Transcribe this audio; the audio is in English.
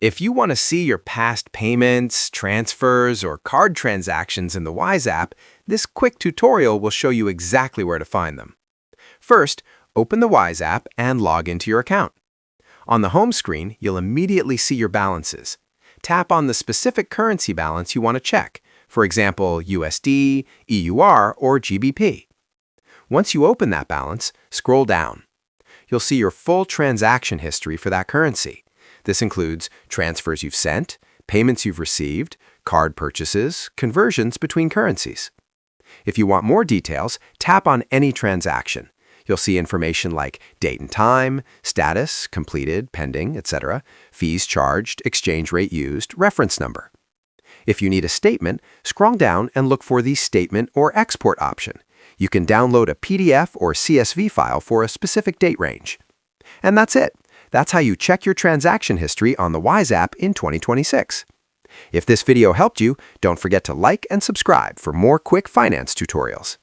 If you want to see your past payments, transfers, or card transactions in the Wise app, this quick tutorial will show you exactly where to find them. First, open the Wise app and log into your account. On the home screen, you'll immediately see your balances. Tap on the specific currency balance you want to check, for example, USD, EUR, or GBP. Once you open that balance, scroll down. You'll see your full transaction history for that currency. This includes transfers you've sent, payments you've received, card purchases, conversions between currencies. If you want more details, tap on any transaction. You'll see information like date and time, status, completed, pending, etc., fees charged, exchange rate used, reference number. If you need a statement, scroll down and look for the Statement or Export option. You can download a PDF or CSV file for a specific date range. And that's it. That's how you check your transaction history on the Wise app in 2026. If this video helped you, don't forget to like and subscribe for more quick finance tutorials.